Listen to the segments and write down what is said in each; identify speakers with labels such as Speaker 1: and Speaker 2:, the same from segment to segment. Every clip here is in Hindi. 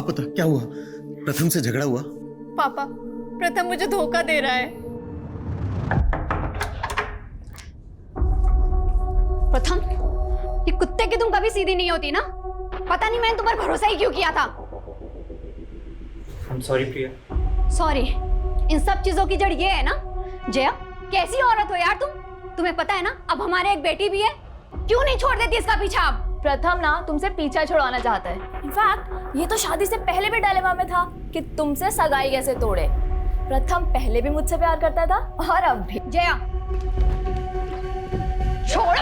Speaker 1: अब बता क्या हुआ? प्रथम से झगड़ा हुआ?
Speaker 2: पापा, प्रथम मुझे धोखा दे रहा है।
Speaker 3: प्रथम, ये कुत्ते की तुम कभी सीधी नहीं होती ना। पता नहीं मैंने तुम पर भरोसा ही क्यों किया था।
Speaker 4: I'm sorry Priya.
Speaker 3: सॉरी, इन सब चीजों की जड़ ये है ना। जया, कैसी औरत हो यार तुम। तुम्हें पता है ना अब हमारे एक बेटी भी है। क्यों नहीं छोड़ देती इसका पीछा आप?
Speaker 2: प्रथम ना तुमसे पीछा छुड़वाना चाहता है। इनफैक्ट ये तो शादी से पहले भी डायलेमा में था कि तुमसे सगाई कैसे तोड़े। प्रथम पहले भी मुझसे प्यार करता था और अब भी।
Speaker 3: जया, छोड़।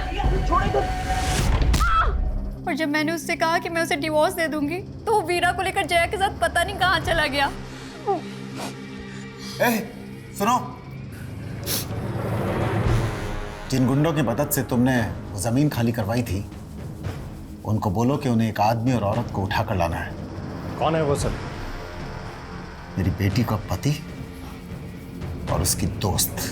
Speaker 2: और जब मैंने उससे कहा कि मैं उसे डिवोर्स दे दूंगी तो वो वीरा को लेकर जया के साथ पता नहीं कहाँ चला गया।
Speaker 1: सुनो, जिन गुंडों की मदद से तुमने जमीन खाली करवाई थी उनको बोलो कि उन्हें एक आदमी और औरत को उठाकर लाना है।
Speaker 4: कौन है वो सब?
Speaker 1: मेरी बेटी का पति और उसकी दोस्त।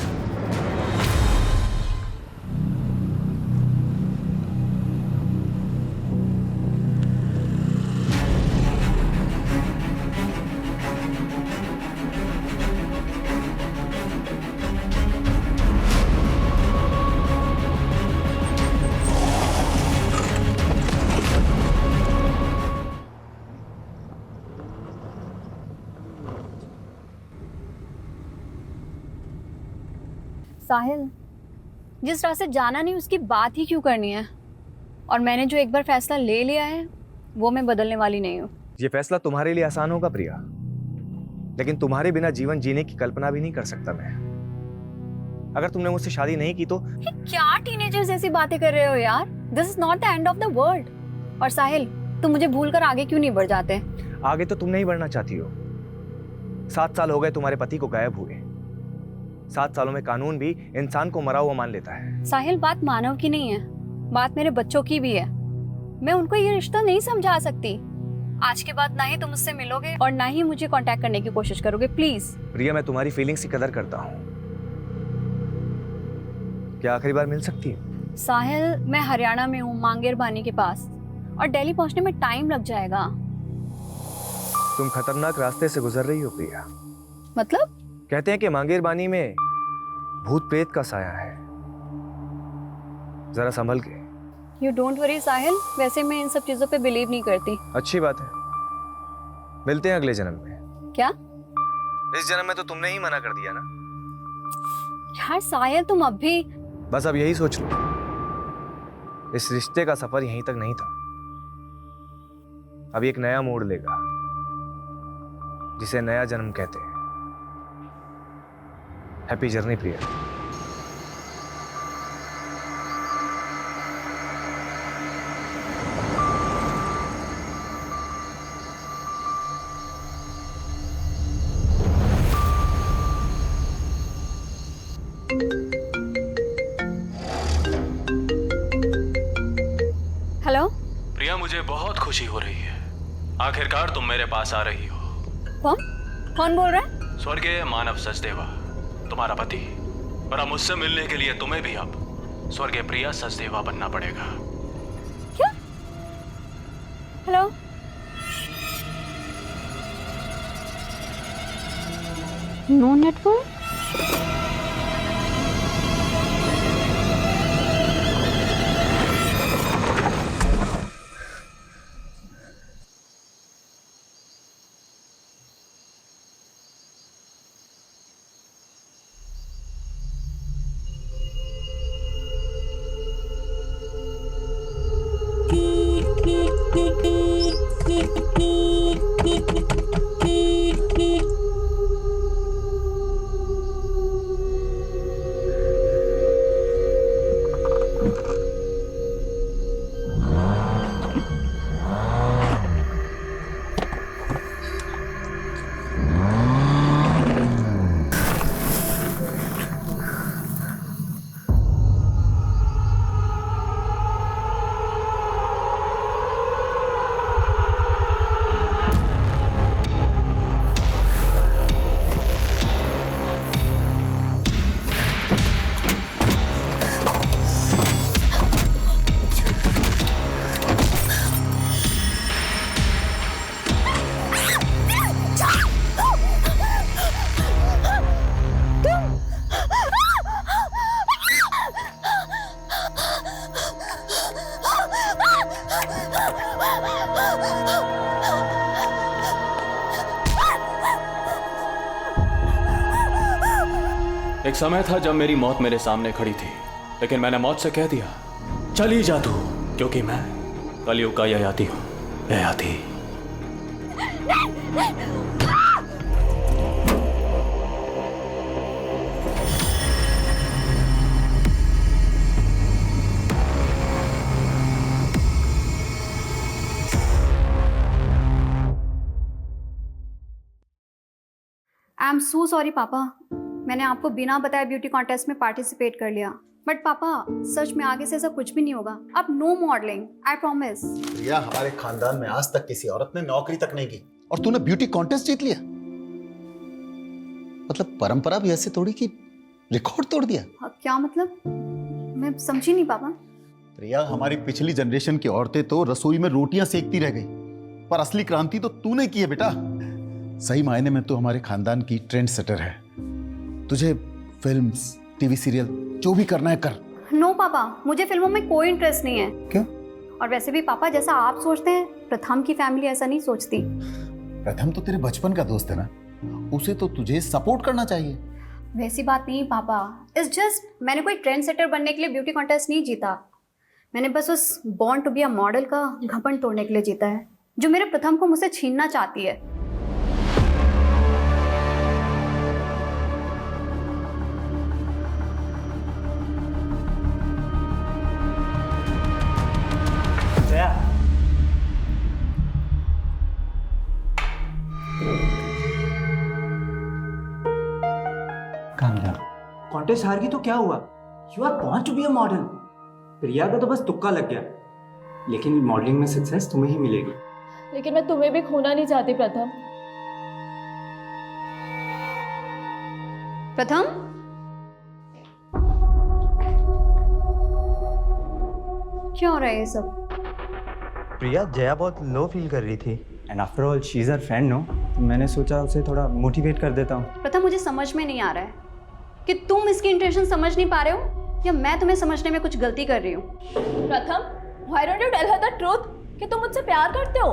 Speaker 3: साहिल, जिस रास्ते जाना नहीं उसकी बात ही क्यों करनी है। और मैंने जो एक बार फैसला ले लिया है वो मैं बदलने वाली नहीं हूँ।
Speaker 5: ये फैसला तुम्हारे लिए आसान होगा प्रिया, लेकिन तुम्हारे बिना जीवन जीने की कल्पना भी नहीं कर सकता मैं। अगर तुमने मुझसे शादी नहीं की तो।
Speaker 3: क्या टीनेजर्स जैसी बातें कर रहे हो यार। This is not the end of the world. और साहिल, तुम मुझे भूल कर आगे क्यों नहीं बढ़ जाते?
Speaker 5: आगे तो तुम नहीं बढ़ना चाहती हो। 7 साल हो गए तुम्हारे पति को गायब हुए। 7 सालों में कानून भी इंसान को मरा हुआ मान लेता है।
Speaker 3: साहिल, बात मानव की नहीं है, बात मेरे बच्चों की भी है। मैं उनको ये रिश्ता नहीं समझा सकती। आज के बाद ना ही तुम मुझसे मिलोगे और ना ही मुझे कांटेक्ट करने की कोशिश करोगे, प्लीज।
Speaker 5: प्रिया, मैं तुम्हारी फीलिंग्स की कदर करता हूँ। क्या आखिरी बार मिल सकती है?
Speaker 3: साहिल, मैं हरियाणा में हूँ, मांगेर बानी के पास, और दिल्ली पहुंचने में टाइम लग जाएगा।
Speaker 5: तुम खतरनाक रास्ते से गुजर रही हो प्रिया।
Speaker 3: मतलब?
Speaker 5: कहते हैं कि मांगेर बानी में भूत प्रेत का साया है, जरा संभल के।
Speaker 3: यू डोंट वरी साहिल, वैसे मैं इन सब चीजों पे बिलीव नहीं करती।
Speaker 5: अच्छी बात है, मिलते हैं अगले जन्म में।
Speaker 3: क्या?
Speaker 5: इस जन्म में तो तुमने ही मना कर दिया ना।
Speaker 3: यार साहिल, तुम अब भी।
Speaker 5: बस अब यही सोच लो, इस रिश्ते का सफर यहीं तक नहीं था, अब एक नया मोड़ लेगा जिसे नया जन्म कहते हैं। हैप्पी जर्नी प्रिया।
Speaker 3: हेलो
Speaker 6: प्रिया, मुझे बहुत खुशी हो रही है, आखिरकार तुम मेरे पास आ रही हो।
Speaker 3: कौन बोल रहा है?
Speaker 6: स्वर्गीय मानव सचदेवा, तुम्हारा पति। और अब मुझसे मिलने के लिए तुम्हें भी अब स्वर्गीय प्रिया सचदेवा बनना पड़ेगा।
Speaker 3: क्या? Hello, no network.
Speaker 6: समय था जब मेरी मौत मेरे सामने खड़ी थी, लेकिन मैंने मौत से कह दिया चली जा तू, क्योंकि मैं कलयुग का ययाति हूं, Yayati.
Speaker 3: I am so sorry पापा, मैंने आपको बिना बताए ब्यूटी कॉन्टेस्ट में पार्टिसिपेट कर लिया। बट पापा सच में आगे से ऐसा कुछ भी नहीं होगा। अब नो मॉडलिंग, आई प्रॉमिस।
Speaker 1: प्रिया, हमारे खानदान में आज तक किसी औरत ने नौकरी तक नहीं की और तूने ब्यूटी कॉन्टेस्ट जीत लिया। मतलब परंपरा भी ऐसे तोड़ी कि रिकॉर्ड तोड़ दिया।
Speaker 3: क्या मतलब? मैं समझी नहीं पापा।
Speaker 1: प्रिया, हमारी पिछली जनरेशन की औरतें तो रसोई में रोटियां सेकती रह गई, पर असली क्रांति तो तूने की है बेटा। सही मायने में तो हमारे खानदान की ट्रेंड सेटर है। तुझे फिल्म्स, टीवी सीरियल जो भी करना है कर।
Speaker 3: नो पापा, मुझे फिल्मों में कोई इंटरेस्ट नहीं है।
Speaker 1: क्यों?
Speaker 3: और वैसे भी पापा, जैसा आप सोचते हैं, प्रथम की फैमिली ऐसा नहीं सोचती।
Speaker 1: प्रथम तो तेरे बचपन का दोस्त है ना, उसे तो तुझे सपोर्ट करना चाहिए।
Speaker 3: वैसी बात नहीं पापा, इट्स जस्ट मैंने कोई ट्रेंड सेटर बनने के लिए ब्यूटी कॉन्टेस्ट नहीं जीता। मैंने बस उस born to be a model का घमंड तोड़ने के लिए जीता है, जो मेरे प्रथम को मुझसे छीनना चाहती है।
Speaker 4: कॉन्टेस्ट हार गई तो क्या हुआ? You are born to be a model. Priya का तो बस तुक्का लग गया, लेकिन मॉडलिंग में सक्सेस तुम्हें ही मिलेगी।
Speaker 2: लेकिन मैं तुम्हें भी खोना नहीं चाहती प्रथम।
Speaker 3: प्रथम, क्या हो रहा है ये सब?
Speaker 4: प्रिया, जया बहुत लो फील कर रही थी, and after all she is her friend, no? तो मैंने सोचा उसे थोड़ा मोटिवेट कर देता हूँ।
Speaker 3: प्रथम, मुझे समझ में नहीं आ रहा है कि तुम इसकी इंटेंशन समझ नहीं पा रहे हो या मैं तुम्हें समझने में कुछ गलती कर रही हूँ।
Speaker 2: प्रथम, why don't you tell her the truth कि तुम मुझसे प्यार करते हो?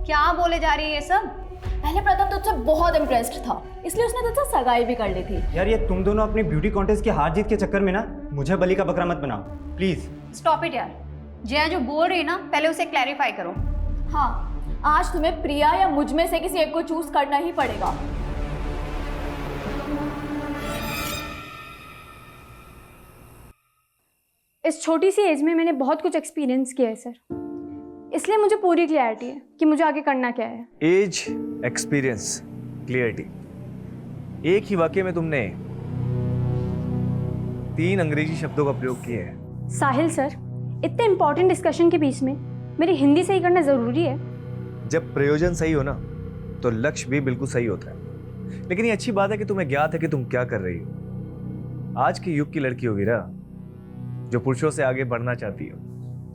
Speaker 3: क्या बोले जा रही है ये सब?
Speaker 2: पहले प्रथम तुझसे बहुत इम्प्रेस्ड था, इसलिए उसने तुझसे सगाई भी कर ली थी।
Speaker 4: यार, ये तुम दोनों अपनी ब्यूटी कॉन्टेस्ट की हार जीत के चक्कर में ना मुझे बलि का बकरा मत बनाओ, प्लीज।
Speaker 3: स्टॉप इट यार। जया जो बोल रही है ना, पहले उसे क्लैरिफाई करो।
Speaker 2: हाँ, आज तुम्हें प्रिया या मुझ में से किसी एक को चूज करना ही पड़ेगा।
Speaker 7: इस छोटी सी एज में मैंने बहुत कुछ एक्सपीरियंस किया है सर, इसलिए मुझे पूरी क्लैरिटी है कि मुझे आगे करना क्या है।
Speaker 5: एज, एक्सपीरियंस, क्लियरिटी, एक ही वाक्य में तुमने 3 अंग्रेजी शब्दों का प्रयोग किया है।
Speaker 7: साहिल सर, इतने इंपॉर्टेंट डिस्कशन के बीच में मेरी हिंदी सही करना ज़रूरी है।
Speaker 5: जब प्रयोजन सही हो ना, तो लक्ष्य भी बिल्कुल सही होता है। लेकिन ये अच्छी बात है कि तुम्हें ज्ञात है कि तुम क्या कर रही हो। आज के युग की लड़की हो वीरा, जो पुरुषों से आगे बढ़ना चाहती हो।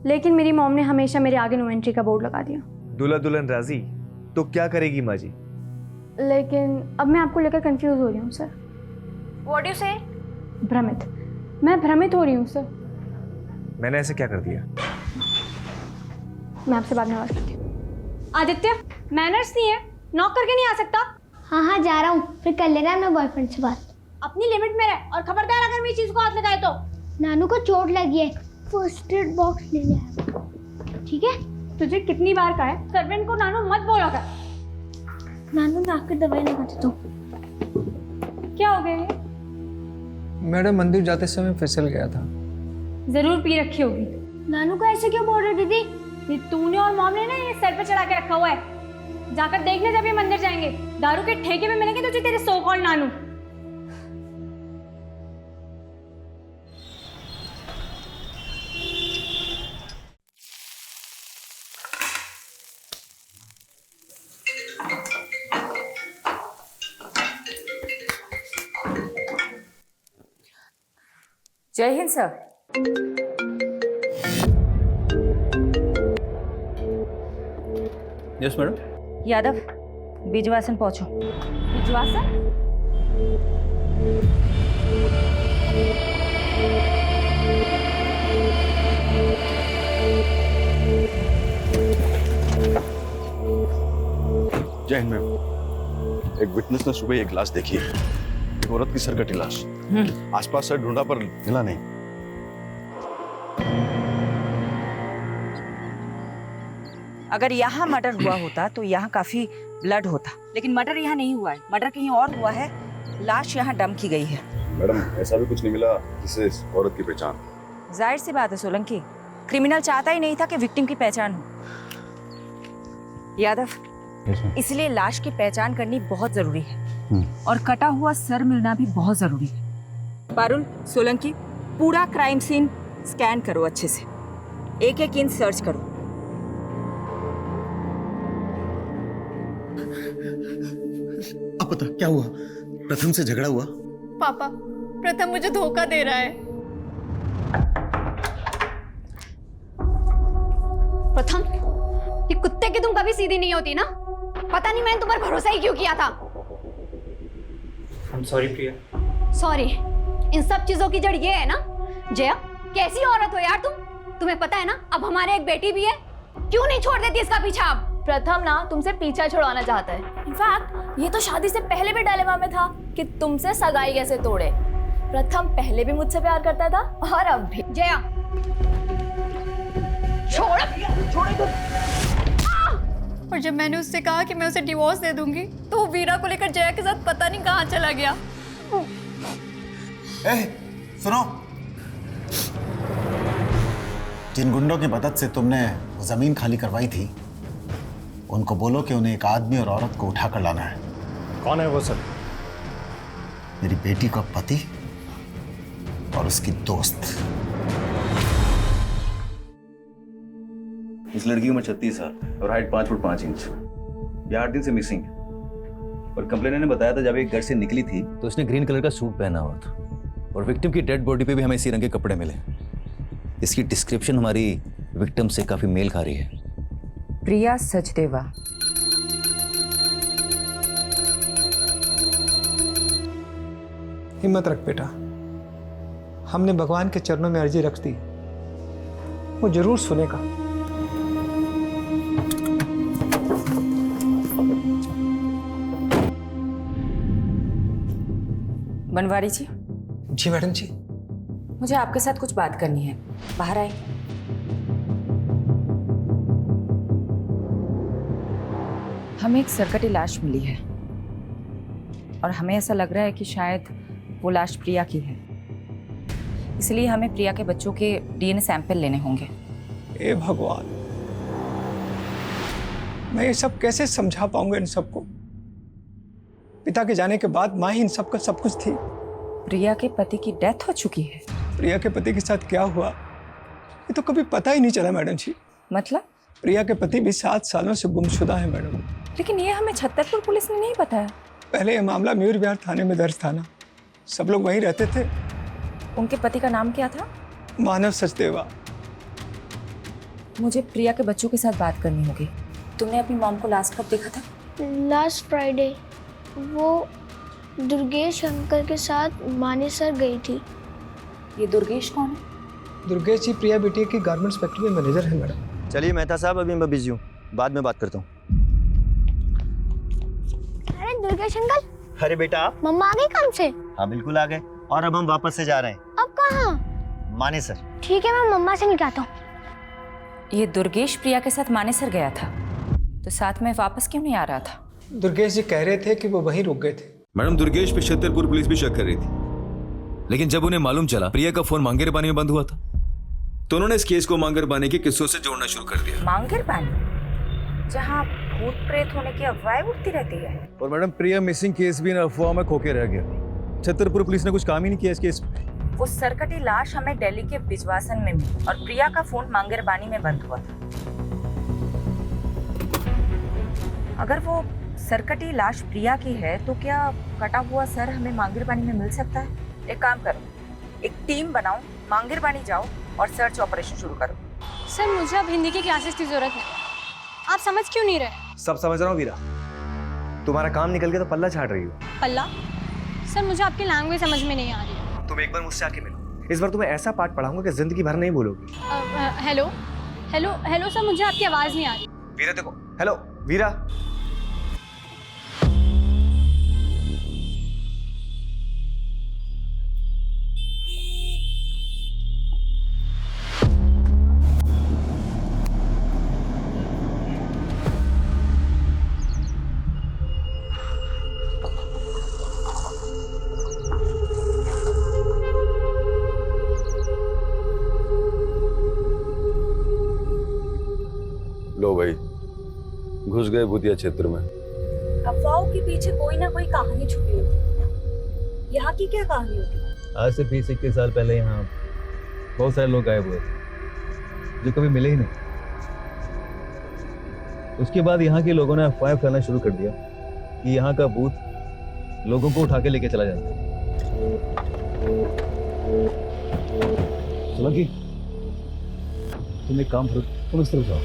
Speaker 7: लेकिन मेरी मॉम ने हमेशा मेरे आगे नो एंट्री का बोर्ड लगा दिया।
Speaker 5: दुल्हा दुल्हन राजी तो क्या करेगी माँ जी?
Speaker 7: लेकिन अब मैं आपको लेकर कंफ्यूज हो रही हूँ सर।
Speaker 3: व्हाट डू यू से?
Speaker 7: भ्रमित, मैं भ्रमित हो रही हूँ सर।
Speaker 5: मैंने ऐसे क्या कर दिया?
Speaker 7: मैं आपसे बाद में बात करती हूँ। आदित्य, मैनर्स नहीं है, नॉक करके नहीं आ सकता।
Speaker 8: हाँ हाँ जा रहा हूँ, फिर कर लेना अपने बॉयफ्रेंड से बात।
Speaker 7: अपनी लिमिट में रह और खबरदार अगर मेरी चीज को हाथ लगाए तो।
Speaker 8: नानू को चोट लगी है, फर्स्ट एड बॉक्स ले आया, ठीक है?
Speaker 7: तुझे कितनी बार कहा है सर्वेंट को नानू मत बोला कर।
Speaker 8: नानू नाक की दवाई लगाते तो।
Speaker 7: क्या हो गया ये?
Speaker 9: मैडम, मंदिर जाते समय फिसल गया था।
Speaker 7: जरूर पी रखी होगी।
Speaker 8: नानू को ऐसे क्यों बोल रहे दीदी?
Speaker 7: ये तूने और मॉम ने ना ये सर पे चढ़ा के रखा हुआ है। जाकर देखने जब ये मंदिर जाएंगे, दारू के ठेके में मिलेंगे तुझे तेरे सो कॉल्ड नानू।
Speaker 10: जय हिंद sir.
Speaker 6: Yes madam.
Speaker 10: Yadav, Bijwasan पहुंचो।
Speaker 7: विश्वासन?
Speaker 11: जय हिंद मैम। एक विटनेस ने सुबह एक लाश देखी है। एक औरत की सरकटी लाश। आसपास से ढूंढा पर मिला नहीं।
Speaker 10: अगर यहाँ मर्डर हुआ होता तो यहाँ काफी ब्लड होता, लेकिन मर्डर यहाँ नहीं हुआ है। मर्डर कहीं और हुआ है। लाश यहाँ डंप की गई है।
Speaker 11: मैडम ऐसा भी कुछ नहीं मिला जिससे इस औरत की पहचान।
Speaker 10: जाहिर सी बात है सोलंकी, क्रिमिनल चाहता ही नहीं था कि विक्टिम की पहचान हो। यादव, इसलिए लाश की पहचान करनी बहुत जरूरी है और कटा हुआ सर मिलना भी बहुत जरूरी है। पारुल, सोलंकी, पूरा क्राइम सीन स्कैन करो अच्छे से, एक एक इंच सर्च करो।
Speaker 1: अब पता क्या हुआ? प्रथम से झगड़ा हुआ?
Speaker 3: पापा, प्रथम मुझे धोखा दे रहा है। प्रथम, ये कुत्ते की तुम कभी सीधी नहीं होती ना। पता नहीं मैंने तुम पर भरोसा ही क्यों किया था।
Speaker 4: I'm sorry Priya.
Speaker 3: सॉरी, इन सब चीजों की जड़ ये है ना। जया, कैसी औरत हो यार तुम। तुम्हें पता है ना अब हमारे एक बेटी भी है। क्यों नहीं छोड़ देती इसका पीछा आप?
Speaker 2: प्रथम ना तुमसे पीछा छुड़वाना चाहता है। इनफैक्ट ये तो शादी से पहले भी डायलेमा में था कि तुमसे सगाई कैसे तोड़े। प्रथम पहले भी मुझसे प्यार करता था और अब भी।
Speaker 3: जया, छोड़ दो। और जब मैंने उससे कहा कि मैं उसे डिवोर्स दे दूंगी तो वो वीरा को लेकर जया के साथ पता नहीं कहां चला गया।
Speaker 1: सुनो, जिन गुंडों की मदद से तुमने जमीन खाली करवाई थी उनको बोलो कि उन्हें एक आदमी और औरत को उठाकर लाना है।
Speaker 11: कौन है वो सर?
Speaker 1: मेरी बेटी का पति और उसकी दोस्त।
Speaker 12: इस लड़की की उम्र 36 साल और हाइट 5 फुट 5 इंच। ये 8 दिन से मिसिंग है और कंप्लेनर ने बताया था जब एक घर से निकली थी
Speaker 13: तो उसने ग्रीन कलर का सूट पहना हुआ था और विक्टिम की डेड बॉडी पे भी हमें इसी रंग के कपड़े मिले। इसकी डिस्क्रिप्शन हमारी विक्टिम से काफी मेल खा रही है।
Speaker 10: प्रिया सचदेवा।
Speaker 9: हिम्मत रख बेटा, हमने भगवान के चरणों में अर्जी रख दी, वो जरूर सुनेगा।
Speaker 10: बनवारी जी।
Speaker 9: जी मैडम जी।
Speaker 10: मुझे आपके साथ कुछ बात करनी है, बाहर आए। हमें एक सरकटी लाश मिली है और हमें ऐसा लग रहा है कि शायद वो लाश प्रिया की है। इसलिए हमें प्रिया के बच्चों के डीएनए सैंपल लेने होंगे।
Speaker 9: ए भगवान, मैं ये सब कैसे समझा पाऊंगा इन सबको? पिता के जाने के बाद माँ ही इन सब का सब कुछ थी।
Speaker 10: प्रिया के पति की डेथ हो चुकी है।
Speaker 9: प्रिया के पति के साथ क्या हुआ ये तो कभी पता ही नहीं चला मैडम जी।
Speaker 10: मतलब?
Speaker 9: प्रिया के पति भी 7 सालों से गुमशुदा है मैडम।
Speaker 10: लेकिन ये हमें छतरपुर पुलिस ने नहीं बताया।
Speaker 9: पहले ये मामला मयूर विहार थाने में दर्ज था ना, सब लोग वहीं रहते थे।
Speaker 10: उनके पति का नाम क्या था?
Speaker 9: मानव सचदेवा।
Speaker 10: मुझे प्रिया के बच्चों के साथ बात करनी होगी। तुमने अपनी मॉम को लास्ट कब देखा था?
Speaker 8: Last Friday. वो दुर्गेश अंकल के साथ मानेसर गई थी।
Speaker 10: ये दुर्गेश कौन है?
Speaker 9: दुर्गेश जी प्रिया बेटी की गारमेंट्स फैक्ट्री में मैनेजर है मैडम।
Speaker 13: चलिए मेहता साहब, अभी मैं बिजी हूँ, बाद में बात करता हूँ।
Speaker 8: अरे दुर्गेश अंकल।
Speaker 13: अरे बेटा,
Speaker 8: मम्मा आ गई काम से?
Speaker 13: हाँ बिल्कुल आ गए और अब हम वापस से जा रहे हैं।
Speaker 8: अब कहाँ?
Speaker 13: मानेसर।
Speaker 8: ठीक है, मैं मम्मा से मिलता हूँ।
Speaker 10: ये दुर्गेश प्रिया के साथ मानेसर गया था तो साथ में वापस क्यों नहीं आ रहा था?
Speaker 9: दुर्गेश जी कह रहे थे कि वो वहीं रुक गए थे।
Speaker 14: मैडम, दुर्गेश पे छतरपुर पुलिस भी शक कर रही थी, लेकिन जब उन्हें मालूम चला प्रिया का फोन मांगेर पानी में बंद हुआ था तो उन्होंने इस केस को मांगेर पानी के किस्सों से जोड़ना शुरू कर दिया।
Speaker 10: मांगेर पानी, जहाँ भूत प्रेत होने की अफवाहें उठती रहती है।
Speaker 5: और मैडम, प्रिया मिसिंग केस भी इन अफवाह में खोके रह गया। छतरपुर पुलिस ने कुछ काम ही नहीं किया इस केस पे।
Speaker 10: वो सरकटी लाश हमें दिल्ली के बिजवासन में मिली और प्रिया का फोन मांगेर पानी में बंद हुआ था। अगर वो सरकटी लाश प्रिया की है तो क्या कटा हुआ सर हमें मांगेर पानी में मिल सकता है? एक काम करो, एक टीम बनाओ, मांगेर पानी जाओ और सर्च ऑपरेशन शुरू करो।
Speaker 7: सर मुझे अब हिंदी की क्लासेस की जरूरत है। आप समझ क्यों नहीं रहे?
Speaker 5: सब समझ रहा हूँ वीरा, तुम्हारा काम निकल गया तो पल्ला झाड़ रही हो।
Speaker 7: पल्ला? सर मुझे आपकी लैंग्वेज समझ में नहीं आ रही है।
Speaker 5: तुम एक बार मुझसे आके मिलो, इस बार तुम्हें ऐसा पाठ पढ़ाऊंगा कि जिंदगी भर नहीं भूलोगी।
Speaker 7: हेलो हेलो हेलो सर, मुझे आपकी आवाज नहीं आ रही।
Speaker 5: वीरा देखो, हेलो वीरा।
Speaker 11: घुस गए भूतिया क्षेत्र में।
Speaker 10: अफवाहों के पीछे कोई ना कोई कहानी छुपी होती है। यहाँ की क्या कहानी होती है?
Speaker 5: आज से 20-21 साल पहले यहाँ बहुत सारे लोग गायब हुए थे जो कभी मिले ही नहीं। उसके बाद यहाँ के लोगों ने अफवाह फैलाना शुरू कर दिया कि यहाँ का भूत लोगों को उठा के लेके चला जाता है। सोलंकी, तुम एक काम करो, तुम इस तरफ जाओ।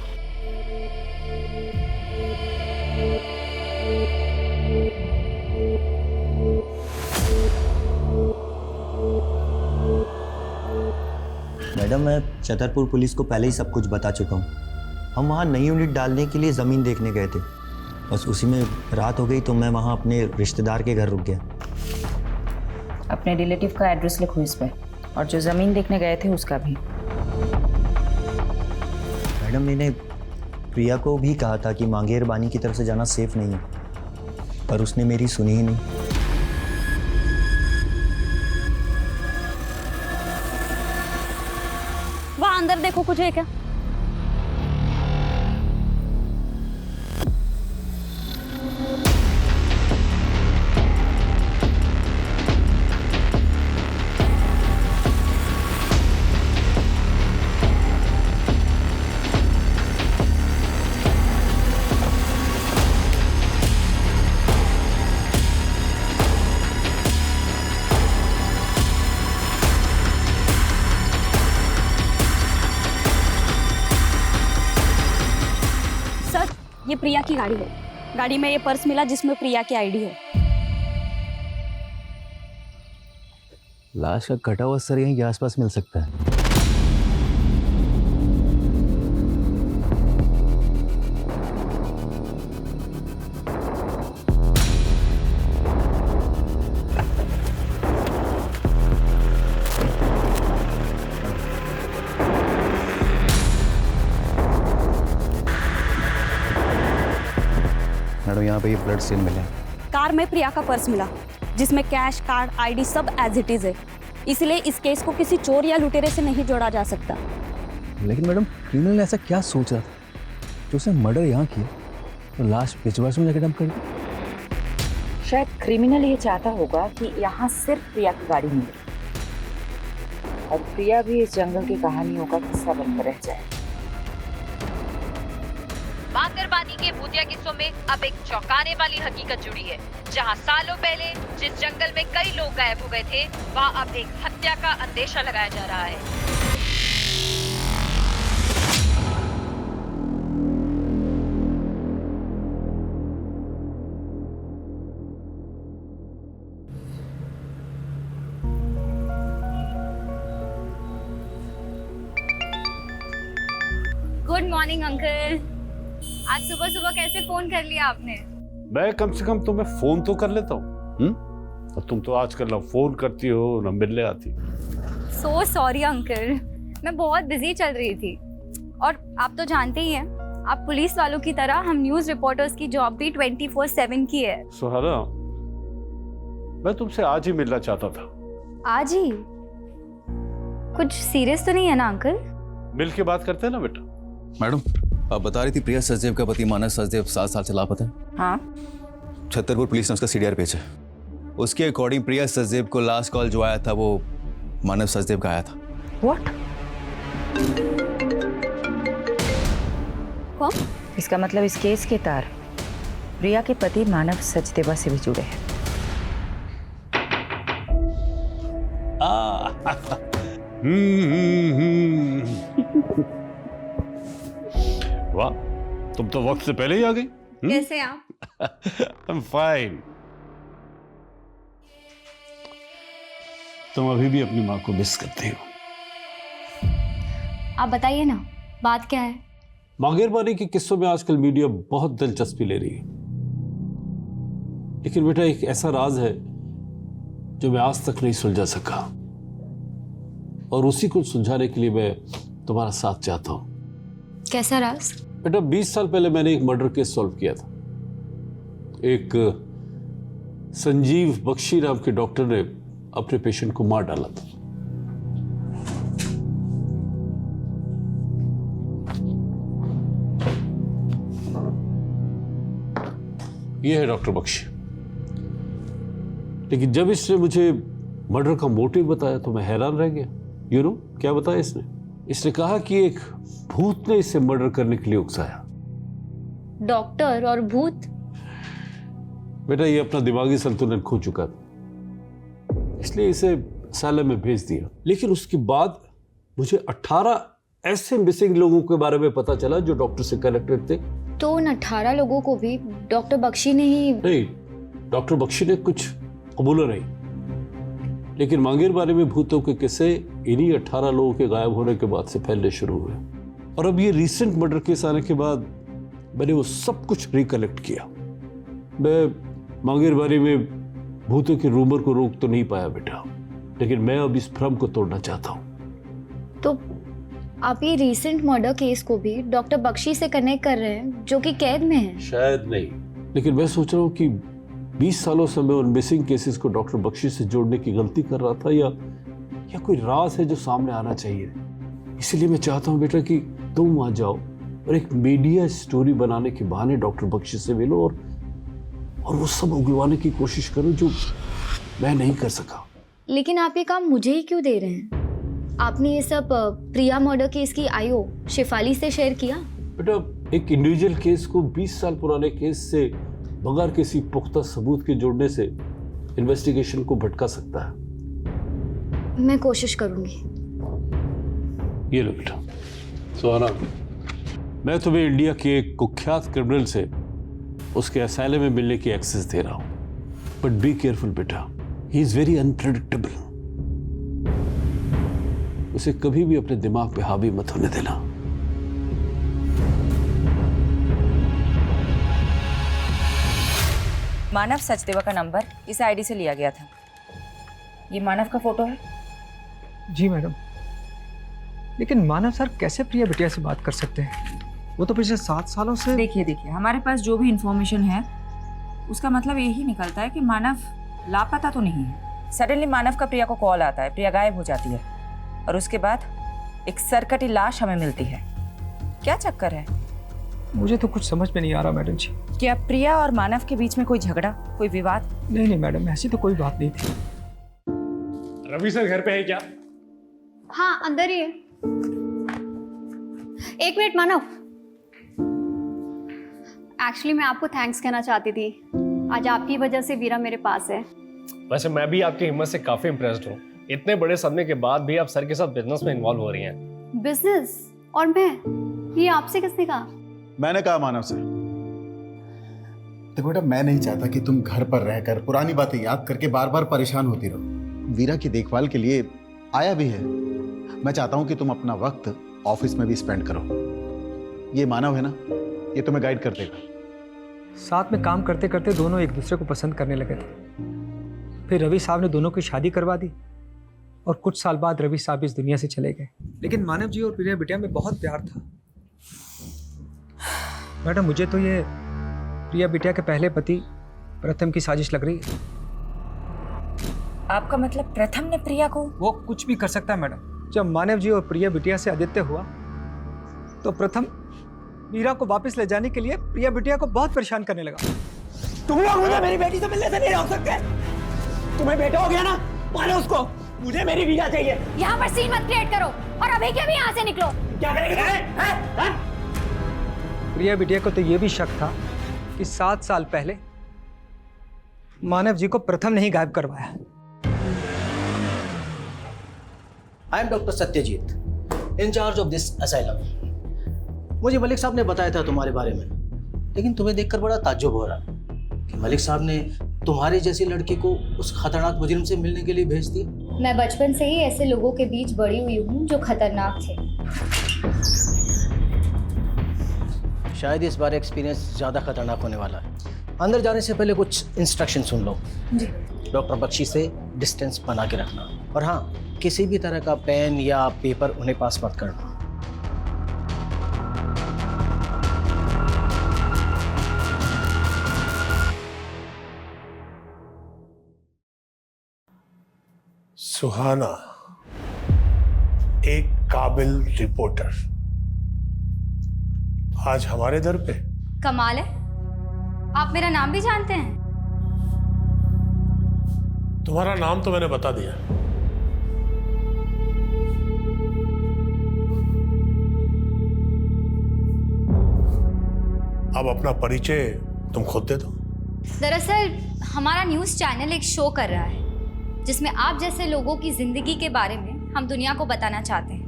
Speaker 4: मैडम, मैं छतरपुर पुलिस को पहले ही सब कुछ बता चुका हूँ। हम वहाँ नई यूनिट डालने के लिए ज़मीन देखने गए थे, बस उसी में रात हो गई तो मैं वहाँ अपने रिश्तेदार के घर रुक गया।
Speaker 10: अपने रिलेटिव का एड्रेस लिखो इस पे, और जो ज़मीन देखने गए थे उसका भी।
Speaker 4: मैडम, मैंने प्रिया को भी कहा था कि मांगेर बानी की तरफ से जाना सेफ नहीं है, पर उसने मेरी सुनी ही नहीं।
Speaker 7: वहाँ अंदर देखो, कुछ है क्या? ये प्रिया की गाड़ी है। गाड़ी में ये पर्स मिला जिसमें प्रिया की आईडी है।
Speaker 13: लाश का कटा हुआ सर यहीं के आसपास मिल सकता है। मैडम, यहाँ पे ये ब्लड स्टेन मिले।
Speaker 7: कार में प्रिया का पर्स मिला जिसमें कैश, कार्ड, आईडी सब एज इट इज है। इसलिए इस केस को किसी चोर या लुटेरे से नहीं जोड़ा जा सकता।
Speaker 13: लेकिन मैडम, क्रिमिनल ने ऐसा क्या सोचा था जो उसने मर्डर यहाँ किया तो लाश पिछवाड़ में जाकर डंप कर दी?
Speaker 10: शायद क्रिमिनल ये चाहता होगा कि यहाँ सिर्फ प्रिया की गाड़ी मिले और प्रिया भी इस जंगल की कहानियों का हिस्सा बनकर रह जाए।
Speaker 15: मांगरबानी के भूतिया किस्सों में अब एक चौंकाने वाली हकीकत जुड़ी है। जहां सालों पहले जिस जंगल में कई लोग गायब हो गए थे, वहां अब एक हत्या का अंदेशा लगाया जा रहा है।
Speaker 3: Good morning uncle. आज सुबह सुबह कैसे फोन कर लिया आपने?
Speaker 16: मैं कम से कम तुम्हें फोन तो कर लेता हूँ। और तुम तो आजकल ना फोन करती हो ना मिलने आती।
Speaker 3: सो सॉरी अंकल, मैं बहुत बिजी चल रही थी। और आप तो जानते ही हैं, आप पुलिस वालों की तरह हम न्यूज रिपोर्टर्स की जॉब भी 24/7 की है।
Speaker 16: सुहाना, मैं तुमसे आज ही मिलना चाहता था।
Speaker 3: आज ही? कुछ सीरियस तो नहीं है ना अंकल?
Speaker 16: मिल के बात करते हैं ना बेटा।
Speaker 13: मैडम, आप बता रही थी प्रिया सचदेव का पति मानस सचदेव 7 साल से लापता है।
Speaker 10: हाँ,
Speaker 13: छतरपुर पुलिस ने उसका सीडीआर भेजा। उसके अकॉर्डिंग प्रिया सचदेव को लास्ट कॉल जो आया था वो मानव सचदेव का आया था।
Speaker 10: व्हाट?
Speaker 3: कौन?
Speaker 10: इसका मतलब इस केस के तार प्रिया के पति मानव सचदेवा से भी जुड़े हैं।
Speaker 16: वाह, तुम तो वक्त से पहले ही आ गई।
Speaker 3: कैसे आप?
Speaker 16: I'm fine। तुम अभी भी अपनी माँ को मिस करती हो।
Speaker 3: आप बताइए ना, बात क्या है?
Speaker 16: मांगेरबानी के किस्सों में आजकल मीडिया बहुत दिलचस्पी ले रही है, लेकिन बेटा एक ऐसा राज है जो मैं आज तक नहीं सुलझा सका, और उसी को सुलझाने के लिए मैं तुम्हारा साथ चाहता हूं।
Speaker 3: कैसा राज?
Speaker 16: बेटा 20 साल पहले मैंने एक मर्डर केस सॉल्व किया था। एक संजीव बख्शी नाम के डॉक्टर ने अपने पेशेंट को मार डाला था। ये है डॉक्टर बख्शी। लेकिन जब इसने मुझे मर्डर का मोटिव बताया तो मैं हैरान रह गया। यू नो क्या बताया इसने? इसने कहा कि एक भूत ने इसे मर्डर करने के लिए उकसाया।
Speaker 8: डॉक्टर और भूत?
Speaker 16: बेटा ये अपना दिमागी संतुलन खो चुका था, इसलिए इसे असylum में भेज दिया। लेकिन उसके बाद मुझे 18 ऐसे मिसिंग लोगों के बारे में पता चला जो डॉक्टर से कनेक्टेड थे।
Speaker 8: तो उन 18 लोगों को भी डॉक्टर बख्शी ने ही? नहीं,
Speaker 16: डॉक्टर बख्शी ने कुछ कबूला नहीं, लेकिन मांगेर बारे में भूतों के किस्से इन्हीं 18 लोगों के गायब होने के बाद से फैलने शुरू हुए। और अब ये रिसेंट मर्डर केस आने के बाद मैंने वो सब कुछ रिकलेक्ट किया। मैं मांगेर बारे में भूतों के रूमर को रोक तो नहीं पाया बेटा, लेकिन मैं अब इस भ्रम को तोड़ना चाहता हूँ।
Speaker 8: तो आप ये रिसेंट मर्डर केस को भी डॉक्टर बख्शी से कनेक्ट कर रहे हैं जो कि कैद में है?
Speaker 16: शायद नहीं, लेकिन मैं सोच रहा हूँ कि 20 सालों से मैं उन मिसिंग केसेस को डॉक्टर बख्शी से जोड़ने की गलती कर रहा था, या कोई राज है जो सामने आना चाहिए। इसलिए मैं चाहता हूँ बेटा कि तुम वहां जाओ और एक मीडिया स्टोरी बनाने के बहाने डॉक्टर बख्शी से मिलो और वो सब उगलवाने की कोशिश करो जो मैं नहीं कर सका।
Speaker 8: लेकिन आप ये काम मुझे ही क्यों दे रहे हैं? आपने ये सब प्रिया मर्डर केस की आईओ शेफाली से शेयर किया?
Speaker 16: बेटा एक इंडिविजुअल केस को 20 साल पुराने केस से बगैर किसी पुख्ता सबूत के जोड़ने से इन्वेस्टिगेशन को भटका सकता है।
Speaker 8: मैं कोशिश करूंगी।
Speaker 16: ये लो बेटा। सुहाना, मैं तुम्हें इंडिया के एक कुख्यात क्रिमिनल से उसके असylum में मिलने की एक्सेस दे रहा हूं, बट बी केयरफुल बेटा, ही इज वेरी अनप्रेडिक्टेबल। उसे कभी भी अपने दिमाग पे हावी मत होने देना।
Speaker 10: मानव सचदेवा का नंबर इस आईडी से लिया गया था। ये मानव का फोटो है?
Speaker 9: जी मैडम, लेकिन मानव सर कैसे प्रिया बिटिया से बात कर सकते हैं? वो तो पिछले 7 सालों से।
Speaker 10: देखिए हमारे पास जो भी इंफॉर्मेशन है उसका मतलब यही निकलता है कि मानव लापता तो नहीं है। सडनली मानव का प्रिया को कॉल आता है, प्रिया गायब हो जाती है और उसके बाद एक सरकटी लाश हमें मिलती है। क्या चक्कर है?
Speaker 9: मुझे तो कुछ समझ में नहीं आ रहा मैडम जी।
Speaker 10: क्या प्रिया और मानव के बीच में कोई झगड़ा, कोई विवाद?
Speaker 9: नहीं मैडम, ऐसी तो कोई बात नहीं थी।
Speaker 17: रवि सर घर पे है क्या?
Speaker 3: हाँ अंदर ही है। एक मिनट मानव, एक्चुअली मैं आपको थैंक्स कहना चाहती थी। आज आपकी वजह से वीरा मेरे पास है।
Speaker 17: वैसे मैं भी आपकी हिम्मत से काफी इम्प्रेस्ड हूँ। इतने बड़े सदमे के बाद भी आप सर के साथ बिजनेस में इन्वॉल्व हो रही हैं।
Speaker 3: बिजनेस? और मैं? ये आपसे किसने कहा?
Speaker 1: मैंने कहा मानव से। देखो बेटा, मैं नहीं चाहता कि तुम घर पर रहकर पुरानी बातें याद करके बार बार परेशान होती रहो। वीरा की देखभाल के लिए आया भी है। मैं चाहता हूं कि तुम अपना वक्त ऑफिस में भी स्पेंड करो। ये मानव है ना, ये तुम्हें गाइड कर देगा।
Speaker 9: साथ में काम करते करते दोनों एक दूसरे को पसंद करने लगे थे। फिर रवि साहब ने दोनों की शादी करवा दी और कुछ साल बाद रवि साहब इस दुनिया से चले गए। लेकिन मानव जी और प्रिया बिटिया में बहुत प्यार था। मैडम मुझे तो ये प्रिया बिटिया के पहले पति प्रथम की साजिश लग रही है।
Speaker 10: आपका मतलब प्रथम ने प्रिया को?
Speaker 9: वो कुछ भी कर सकता है मैडम। जब मानव जी और प्रिया बिटिया से आदित्य हुआ तो प्रथम वीरा को वापस ले जाने के लिए प्रिया बिटिया को बहुत परेशान करने लगा।
Speaker 18: तुम लोग मुझे मेरी बेटी से मिलने से नहीं रोक सकते। तुम्हें बेटा हो गया ना, मारो उसको। मुझे मेरी वीरा चाहिए।
Speaker 7: यहाँ पर सीन मत क्रिएट करो और अभी के भी यहाँ से निकलो।
Speaker 18: क्या करेंगे?
Speaker 9: प्रिया बिटिया को तो ये भी शक था कि 7 साल पहले मानव जी को प्रथम ने ही गायब करवाया।
Speaker 18: I am doctor Satyajit, in charge of this asylum. मुझे मलिक साहब ने बताया था तुम्हारे बारे में, लेकिन तुम्हें देखकर बड़ा ताज्जुब हो रहा कि मलिक साहब ने तुम्हारे जैसी लड़की को उस खतरनाक मुजरिम से मिलने के लिए भेज दिया।
Speaker 8: मैं बचपन से ही ऐसे लोगों के बीच बड़ी हुई हूँ जो खतरनाक थे।
Speaker 18: शायद इस बार एक्सपीरियंस ज़्यादा खतरनाक होने वाला है। अंदर जाने से पहले कुछ इंस्ट्रक्शन सुन लो।
Speaker 8: जी।
Speaker 18: डॉक्टर बख्शी से डिस्टेंस बना के रखना, और हाँ, किसी भी तरह का पेन या पेपर उन्हें पास मत करना।
Speaker 19: सुहाना एक काबिल रिपोर्टर आज हमारे दर पे।
Speaker 3: कमाल है, आप मेरा नाम भी जानते हैं?
Speaker 19: तुम्हारा नाम तो मैंने बता दिया। अब अपना परिचय तुम खुद दे दो।
Speaker 3: दरअसल हमारा न्यूज़ चैनल एक शो कर रहा है जिसमें आप जैसे लोगों की जिंदगी के बारे में हम दुनिया को बताना चाहते हैं।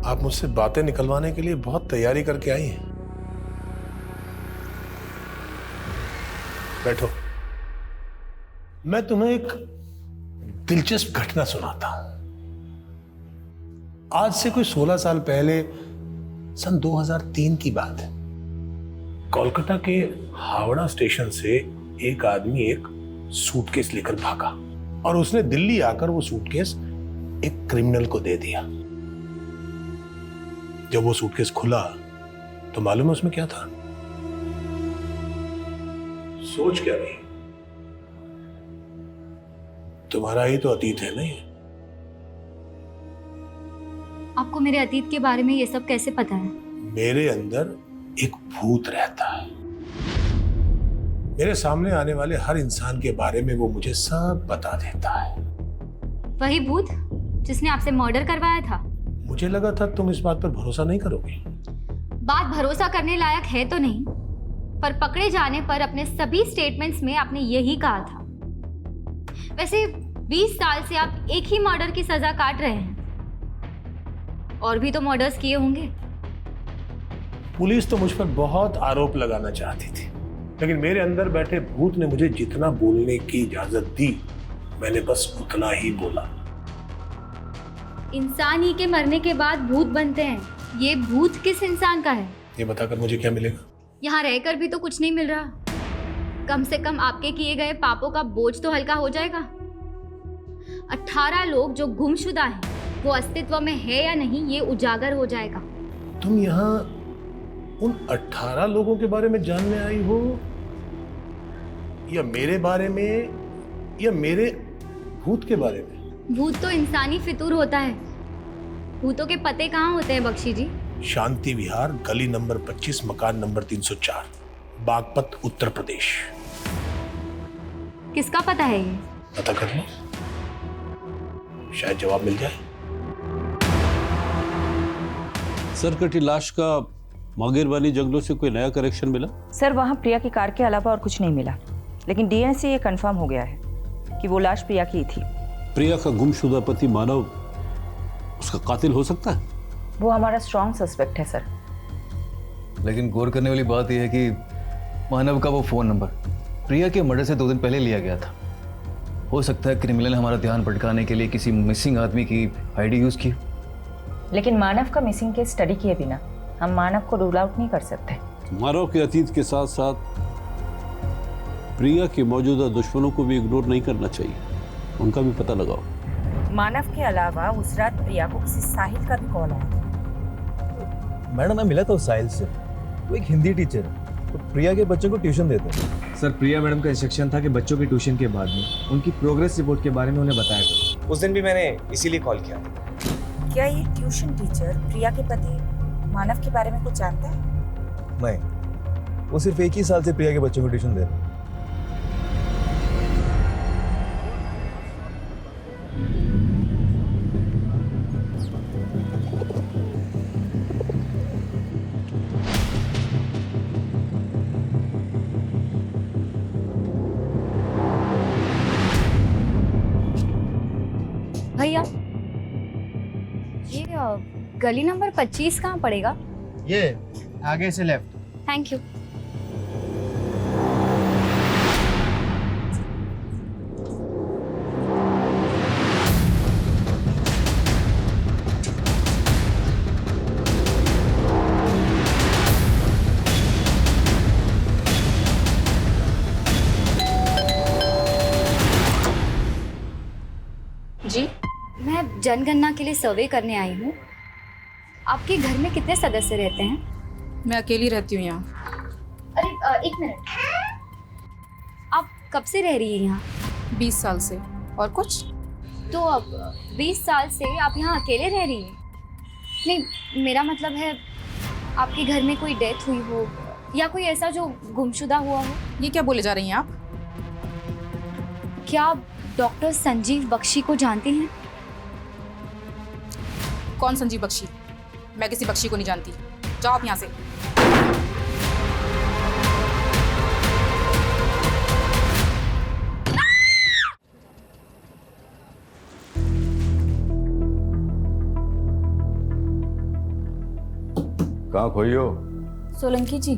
Speaker 19: आप मुझसे बातें निकलवाने के लिए बहुत तैयारी करके आई हैं। बैठो, मैं तुम्हें एक दिलचस्प घटना सुनाता हूं। आज से कोई 16 साल पहले सन 2003 की बात है। कोलकाता के हावड़ा स्टेशन से एक आदमी एक सूटकेस लेकर भागा और उसने दिल्ली आकर वो सूटकेस एक क्रिमिनल को दे दिया। जब वो सूटकेस खुला तो मालूम है उसमें क्या था? सोच क्या रही? तुम्हारा ही तो अतीत है ना ये।
Speaker 3: आपको मेरे अतीत के बारे में ये सब कैसे पता है?
Speaker 19: मेरे अंदर एक भूत रहता है। मेरे सामने आने वाले हर इंसान के बारे में वो मुझे सब बता देता है।
Speaker 3: वही भूत जिसने आपसे मर्डर करवाया था?
Speaker 19: मुझे लगा था तुम इस बात पर भरोसा नहीं करोगे।
Speaker 3: बात भरोसा करने लायक है तो नहीं, पर पकड़े जाने पर अपने सभी स्टेटमेंट्स में आपने यही कहा था। वैसे 20 साल से आप एक ही मर्डर की सजा काट रहे हैं, और भी तो मर्डर्स किए होंगे।
Speaker 19: पुलिस तो मुझ पर बहुत आरोप लगाना चाहती थी, लेकिन मेरे अंदर बैठे भूत ने मुझे जितना बोलने की इजाजत दी मैंने बस उतना ही बोला।
Speaker 3: इंसान ही के मरने के बाद भूत बनते हैं। ये भूत किस इंसान का है?
Speaker 19: ये बताकर मुझे क्या मिलेगा?
Speaker 3: यहाँ रहकर भी तो कुछ नहीं मिल रहा। कम से कम आपके किए गए पापों का बोझ तो हल्का हो जाएगा। 18 लोग जो गुमशुदा हैं, वो अस्तित्व में है या नहीं ये उजागर हो जाएगा।
Speaker 19: तुम यहाँ उन 18 लोगों के बारे में जानने आई हो, या मेरे बारे में, या मेरे भूत के बारे में?
Speaker 3: भूत तो इंसानी फितूर होता है। भूतों के पते कहाँ होते हैं बख्शी जी?
Speaker 19: शांति विहार, गली नंबर 25, मकान नंबर 304, बागपत, उत्तर प्रदेश।
Speaker 3: किसका पता है ये?
Speaker 19: पता कर लो, शायद जवाब मिल जाए।
Speaker 16: सर, कटी लाश का मांगेरबानी जंगलों से कोई नया कनेक्शन मिला?
Speaker 10: सर, वहाँ प्रिया की कार के अलावा और कुछ नहीं मिला, लेकिन डीएनए से ये कंफर्म हो गया है कि वो लाश प्रिया की ही थी।
Speaker 16: प्रिया का गुमशुदा पति मानव उसका कातिल हो सकता है?
Speaker 10: वो हमारा स्ट्रॉन्ग सस्पेक्ट है सर।
Speaker 13: लेकिन गौर करने वाली बात यह है कि मानव का वो फोन नंबर प्रिया के मर्डर से 2 दिन पहले लिया गया था। हो सकता है क्रिमिनल ने हमारा ध्यान भटकाने के लिए किसी मिसिंग आदमी की आईडी यूज की।
Speaker 10: लेकिन मानव का मिसिंग केस स्टडी किए बिना हम मानव को रूल आउट नहीं कर सकते।
Speaker 16: मानव के अतीत के साथ साथ प्रिया के मौजूदा दुश्मनों को भी इग्नोर नहीं करना चाहिए, उनका भी पता लगाओ।
Speaker 10: मानव के अलावा उस रात प्रिया को किसी साहिल का भी कॉल आया।
Speaker 5: मैडम, मैं मिला था उस साहिल से। वो एक हिंदी टीचर है, तो प्रिया के बच्चों को ट्यूशन देते हैं। सर, प्रिया मैडम का इंस्ट्रक्शन था कि बच्चों की ट्यूशन के बाद में उनकी प्रोग्रेस रिपोर्ट के बारे में उन्हें बताया था। उस दिन भी मैंने इसीलिए कॉल किया।
Speaker 10: क्या ये ट्यूशन टीचर प्रिया के पति मानव के बारे में कुछ जानता है?
Speaker 5: नहीं, वो सिर्फ 1 ही साल से प्रिया के बच्चों को ट्यूशन दे रहे हैं।
Speaker 3: भैया, ये गली नंबर 25 कहाँ पड़ेगा?
Speaker 18: ये आगे से लेफ्ट।
Speaker 3: Thank you. जी, मैं जनगणना के लिए सर्वे करने आई हूँ। आपके घर में कितने सदस्य रहते हैं?
Speaker 20: मैं अकेली रहती हूँ यहाँ।
Speaker 3: अरे 1 मिनट, आप कब से रह रही हैं यहाँ?
Speaker 20: 20 साल से। और कुछ?
Speaker 3: तो अब 20 साल से आप यहाँ अकेले रह रही हैं? नहीं, मेरा मतलब है आपके घर में कोई डेथ हुई हो
Speaker 2: या कोई ऐसा जो गुमशुदा हुआ हो।
Speaker 20: ये क्या बोले जा रही हैं आप?
Speaker 2: क्या आप डॉक्टर संजीव बख्शी को जानती हैं?
Speaker 20: कौन संजीव बख्शी? मैं किसी बख्शी को नहीं जानती। जाओ आप यहाँ से।
Speaker 11: कहाँ खोई हो?
Speaker 2: सोलंकी जी,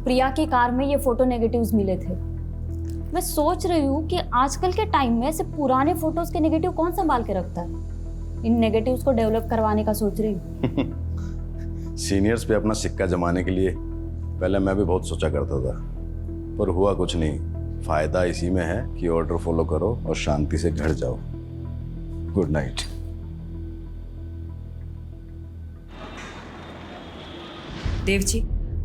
Speaker 2: प्रिया की कार में ये फोटो नेगेटिव्स मिले थे। मैं सोच रही हूँ कि आजकल के टाइम में ऐसे पुराने फोटोज के नेगेटिव कौन संभाल के रखता है। इन नेगेटिव्स को डेवलप करवाने का सोच रही हूँ।
Speaker 11: सीनियर्स पे अपना सिक्का जमाने के लिए पहले मैं भी बहुत सोचा करता था, पर हुआ कुछ नहीं। फायदा इसी में है कि ऑर्डर फॉलो करो और शांति से घर जाओ। Good night.
Speaker 10: देव जी,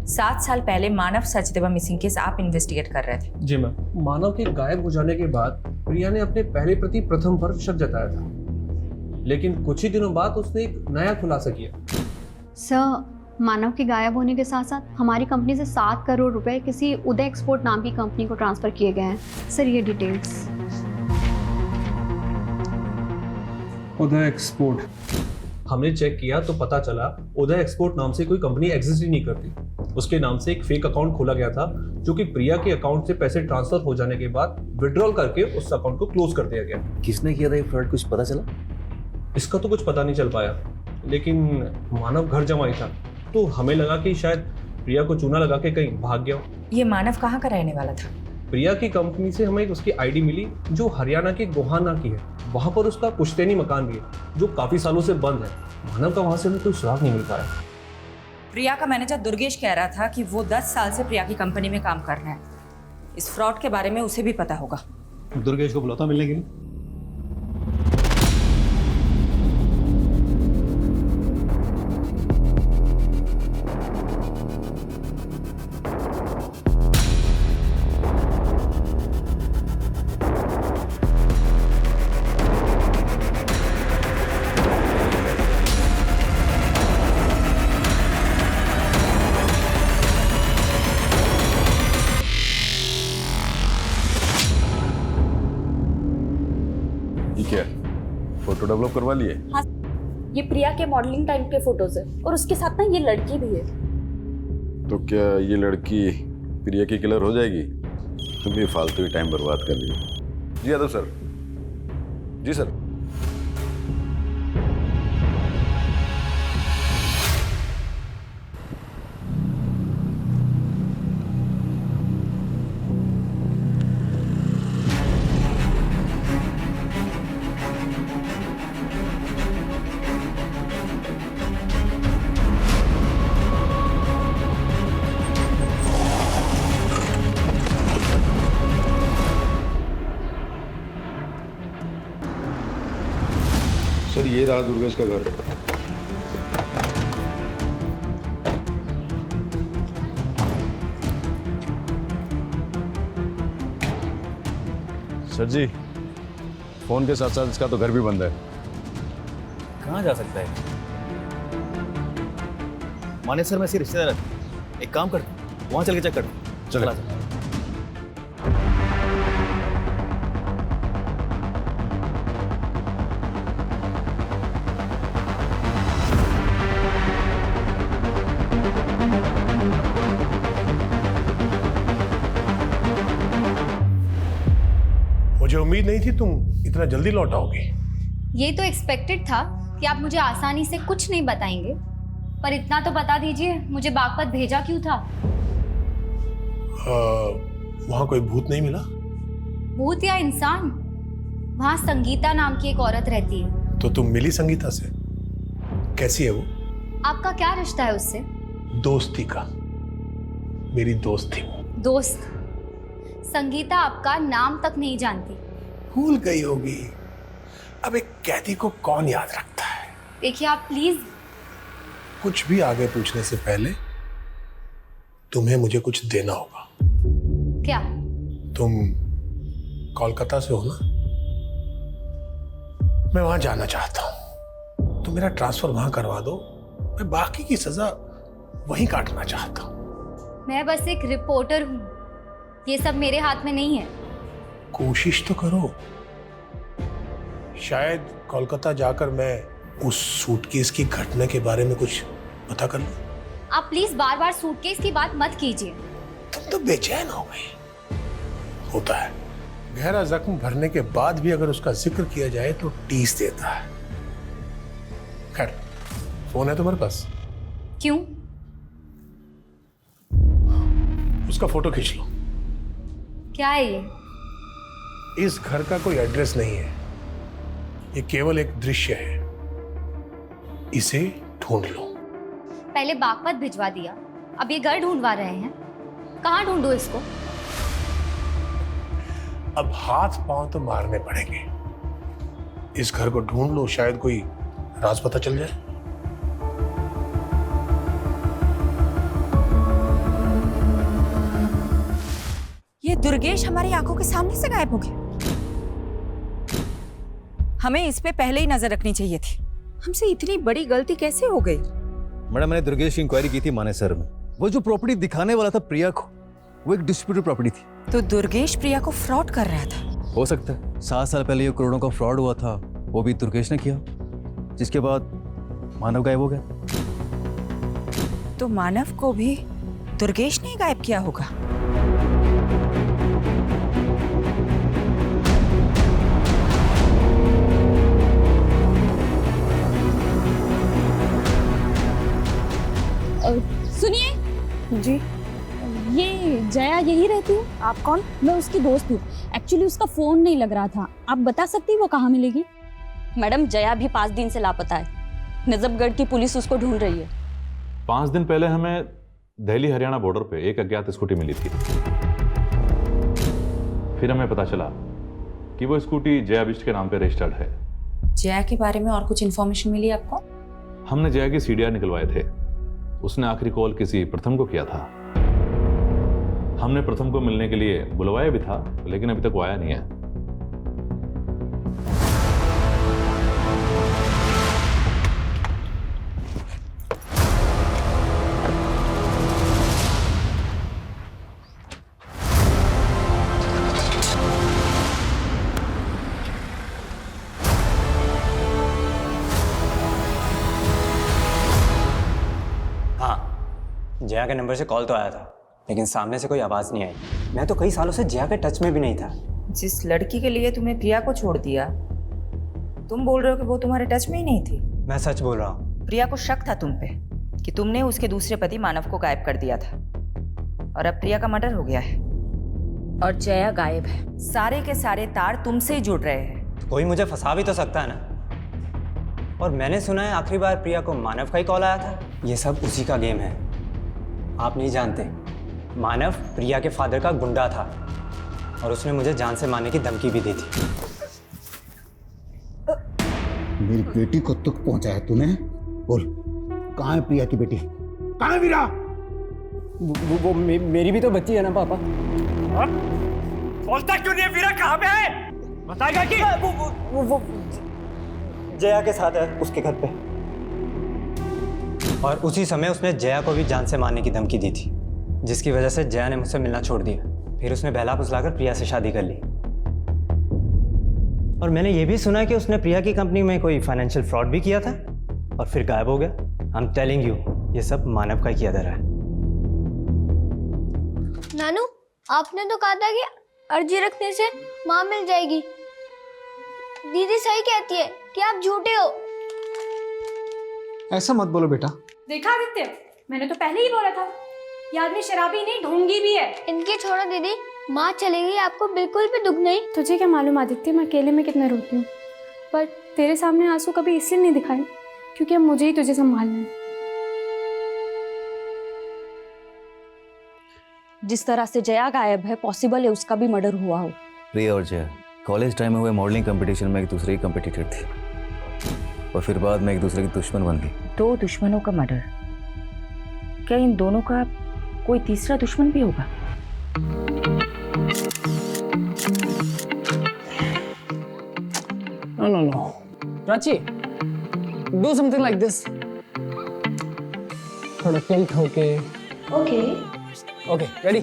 Speaker 10: 7 साल पहले मानव सचदेवा मिसिंग केस आप इन्वेस्टिगेट कर रहे थे।
Speaker 17: जी मैम। मानव के गायब हो जाने के बाद प्रिया ने अपने पहले प्रति प्रथम पर शक जताया था, लेकिन कुछ ही दिनों बाद उसने एक नया खुलासा किया।
Speaker 3: सर, मानव के गायब होने के साथ साथ हमारी कंपनी से 7 करोड़ रुपए किसी उदय एक्सपोर्ट नाम की कंपनी को ट्रांसफर किए गए हैं। सर, ये डिटेल्स।
Speaker 17: उदय एक्सपोर्ट, हमने चेक किया तो पता चला उदय एक्सपोर्ट नाम से कोई कंपनी एग्जिस्ट ही नहीं करती। उसके नाम से एक फेक अकाउंट खोला गया था, जो कि प्रिया के अकाउंट से पैसे ट्रांसफर हो जाने के बाद विड्रॉल करके उस अकाउंट को क्लोज कर दिया गया।
Speaker 5: किसने किया था ये फ्रॉड, कुछ पता चला?
Speaker 17: इसका तो कुछ पता नहीं चल पाया, लेकिन मानव घर जमाई था, तो हमें लगा कि शायद प्रिया को चूना लगा के कहीं भाग गया हो।
Speaker 10: ये मानव कहाँ का रहने वाला था?
Speaker 17: प्रिया की कंपनी से हमें उसकी आईडी मिली जो हरियाणा के गोहाना की है। वहां पर उसका पुश्तैनी मकान भी है जो काफी सालों से बंद है। मानव का वहां से हमें कोई सुराग नहीं मिल पाया।
Speaker 10: प्रिया का मैनेजर दुर्गेश कह रहा था कि वो 10 साल से प्रिया की कंपनी में काम कर रहे हैं। इस फ्रॉड के बारे में उसे भी पता होगा।
Speaker 13: दुर्गेश को बुलाता मिलने के लिए।
Speaker 11: क्या फोटो डेवलप करवा लिए?
Speaker 2: हाँ, ये प्रिया के मॉडलिंग टाइम के फोटोज है और उसके साथ ना ये लड़की भी है।
Speaker 11: तो क्या ये लड़की प्रिया की किलर हो जाएगी? तुम भी फालतू ही टाइम बर्बाद कर रही हो। जी यादव सर। जी सर।
Speaker 19: सर, ये रहा दुर्गेश का घर।
Speaker 11: सर जी, फोन के साथ साथ इसका तो घर भी बंद है।
Speaker 5: कहाँ जा सकता है? माने सर, मैं इसके रिश्तेदार है। एक काम करता हूँ, वहाँ चल के चेक करता।
Speaker 11: चला।
Speaker 19: मुझे उम्मीद नहीं थी तुम इतना जल्दी लौट आओगी।
Speaker 3: ये तो एक्सपेक्टेड था कि आप मुझे आसानी से कुछ नहीं बताएंगे, पर इतना तो बता दीजिए, मुझे बागपत भेजा क्यों था?
Speaker 19: वहां कोई भूत नहीं मिला?
Speaker 3: भूत या इंसान? वहां संगीता नाम की एक औरत रहती है।
Speaker 19: तो तुम मिली संगीता से? कैसी है वो?
Speaker 3: आपका क्या रिश्ता है उससे?
Speaker 19: दोस्ती का। मेरी दोस्त थी वो।
Speaker 3: दोस्त? संगीता आपका नाम तक नहीं जानती।
Speaker 19: भूल गई होगी। अब एक कैदी को कौन याद रखता है?
Speaker 3: देखिए आप प्लीज।
Speaker 19: कुछ भी आगे पूछने से पहले तुम्हें मुझे कुछ देना होगा।
Speaker 3: क्या?
Speaker 19: तुम कोलकाता से हो ना? मैं वहां जाना चाहता हूं, तो मेरा ट्रांसफर वहां करवा दो। मैं बाकी की सजा वहीं काटना चाहता हूं।
Speaker 3: मैं बस एक रिपोर्टर हूँ, ये सब मेरे हाथ में नहीं है।
Speaker 19: कोशिश तो करो। शायद कोलकाता जाकर मैं उस सूटकेस की घटना के बारे में कुछ पता कर लूं।
Speaker 3: आप प्लीज बार बार सूटकेस की बात मत कीजिए।
Speaker 19: तुम तो बेचैन हो गई। होता है, गहरा जख्म भरने के बाद भी अगर उसका जिक्र किया जाए तो टीस देता है। खैर, फोन है तुम्हारे पास?
Speaker 3: क्यों?
Speaker 19: उसका फोटो खींच लो।
Speaker 3: क्या है ये?
Speaker 19: इस घर का कोई एड्रेस नहीं है, ये केवल एक दृश्य है। इसे ढूंढ लो।
Speaker 3: पहले बागपत भिजवा दिया, अब ये घर ढूंढवा रहे हैं। कहाँ ढूंढूं इसको?
Speaker 19: अब हाथ पांव तो मारने पड़ेंगे। इस घर को ढूंढ लो, शायद कोई राज पता चल जाए।
Speaker 10: ये दुर्गेश हमारी आंखों के सामने से गायब हो गया। हमें इस पे पहले ही नजर रखनी चाहिए थी। हमसे इतनी बड़ी गलती कैसे हो गई?
Speaker 13: मैडम, मैंने दुर्गेश की इंक्वायरी की थी मानेसर में। वो जो प्रॉपर्टी दिखाने वाला था प्रिया को, वो एक डिस्प्यूटेड प्रॉपर्टी थी।
Speaker 10: तो दुर्गेश प्रिया को फ्रॉड कर रहा था।
Speaker 13: हो सकता है 7 साल पहले ये करोड़ों का फ्रॉड हुआ था, वो भी दुर्गेश ने किया, जिसके बाद मानव गायब हो गया।
Speaker 10: तो मानव को भी दुर्गेश ने ही गायब किया होगा।
Speaker 2: सुनिए जी, ये जया यही रहती है? आप कौन? मैं उसकी दोस्त हूँ। एक्चुअली उसका फोन नहीं लग रहा था, आप बता सकती वो कहाँ मिलेगी? मैडम, जया भी 5 दिन से लापता है। नजफगढ़ की पुलिस उसको ढूंढ रही है।
Speaker 21: 5 दिन पहले हमें दिल्ली हरियाणा बॉर्डर पे एक अज्ञात स्कूटी मिली थी। फिर हमें पता चला कि वो स्कूटी जया बिष्ट के नाम पे रजिस्टर्ड है।
Speaker 20: जया के बारे में और कुछ इन्फॉर्मेशन मिली आपको?
Speaker 21: हमने जया की सीडीआर निकलवाए थे। उसने आखिरी कॉल किसी प्रथम को किया था। हमने प्रथम को मिलने के लिए बुलवाया भी था, लेकिन अभी तक वो आया नहीं है।
Speaker 4: जया के नंबर से कॉल तो आया था, लेकिन सामने से कोई आवाज़ नहीं आई। मैं तो कई सालों से जया के टच में भी नहीं था।
Speaker 10: जिस लड़की के लिए तुमने प्रिया को छोड़ दिया, तुम बोल रहे हो कि वो तुम्हारे टच में ही नहीं थी?
Speaker 4: मैं सच बोल रहा हूँ।
Speaker 10: प्रिया को शक था तुम पे कि तुमने उसके दूसरे पति मानव को गायब कर दिया था, और अब प्रिया का मर्डर हो गया है और जया गायब है। सारे के सारे तार तुमसे ही जुड़ रहे हैं।
Speaker 4: कोई मुझे फंसा भी तो सकता है ना। और मैंने सुना है आखिरी बार प्रिया को मानव का ही कॉल आया था। ये सब उसी का गेम है। आप नहीं जानते, मानव प्रिया के फादर का गुंडा था और उसने मुझे जान से मारने की धमकी भी दी थी।
Speaker 1: मेरी बेटी को तक पहुंचाया तूने? बोल, कहाँ है प्रिया की बेटी? कहाँ है वीरा?
Speaker 22: वो मेरी भी तो बच्ची है ना पापा।
Speaker 23: बोलता क्यों नहीं है? वीरा कहाँ पे है? बताएगा कि
Speaker 4: वो जया के साथ है, उसके घर पे। और उसी समय उसने जया को भी जान से मारने की धमकी दी थी, जिसकी वजह से जया ने मुझसे मिलना छोड़ दिया। फिर उसने बहला फुसलाकर प्रिया से शादी कर ली। और मैंने ये भी सुना कि उसने प्रिया की कंपनी में कोई फाइनेंशियल फ्रॉड भी किया था और फिर गायब हो गया। आई एम टेलिंग यू, ये सब मानव का ही किया जा रहा है।
Speaker 8: नानू, आपने तो कहा था कि अर्जी रखने से माँ मिल जाएगी। दीदी सही कहती है कि आप झूठे हो।
Speaker 9: ऐसा मत बोलो बेटा।
Speaker 7: देखा आदित्य, मैंने तो पहले ही बोला था, ये आदमी शराबी नहीं ढोंगी भी है।
Speaker 8: इनकी छोड़ो दीदी, माँ चली गई, आपको बिल्कुल भी दुख नहीं।
Speaker 7: तुझे क्या मालूम आदित्य, मैं अकेले में कितना रोती हूँ, पर तेरे सामने आंसू कभी इसलिए नहीं दिखाए क्योंकि अब मुझे ही तुझे संभालना है।
Speaker 2: जिस तरह से जया गायब है, पॉसिबल है उसका भी मर्डर हुआ हो।
Speaker 13: प्रिया और जया कॉलेज टाइम में हुए मॉडलिंग कंपटीशन में एक दूसरे की कंपटीटर थी, और फिर बाद में एक दूसरे की दुश्मन बन गई।
Speaker 10: 2 दुश्मनों का मर्डर, क्या इन दोनों का कोई तीसरा दुश्मन भी होगा?
Speaker 22: No. Prachi, do something like this. थोड़ा टिल्ट होके।
Speaker 8: Okay.
Speaker 22: Okay ready.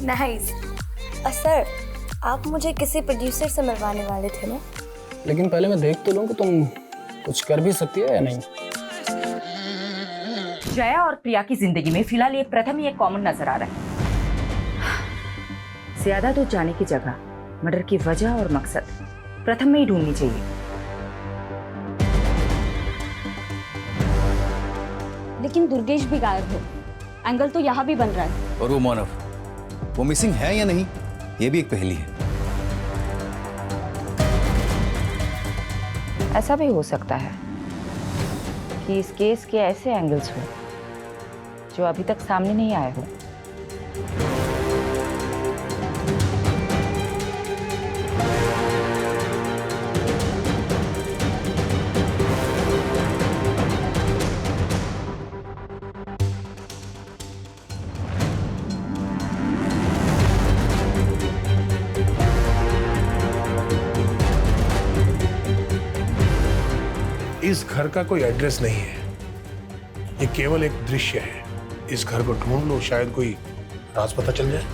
Speaker 8: Nice. Sir, आप मुझे किसी प्रोड्यूसर से मिलवाने वाले थे ना?
Speaker 22: लेकिन पहले मैं देख तो लूं कि तुम कुछ कर भी सकती हो या नहीं।
Speaker 10: जया और प्रिया की जिंदगी में फिलहाल ये प्रथम ही एक कॉमन नजर आ रहा है। ज्यादा दूर जाने की जगह मर्डर की वजह और मकसद प्रथम में ही ढूंढनी चाहिए।
Speaker 2: लेकिन दुर्गेश भी गायब है, एंगल तो यहाँ भी बन रहा है।
Speaker 13: और वो मानव, वो मिसिंग है या नहीं, ये भी एक पहेली है।
Speaker 10: ऐसा भी हो सकता है कि इस केस के ऐसे एंगल्स हो जो अभी तक सामने नहीं आए हो।
Speaker 19: इस घर का कोई एड्रेस नहीं है, ये केवल एक दृश्य है। इस घर को ढूंढ लो, शायद कोई राज पता चल जाए।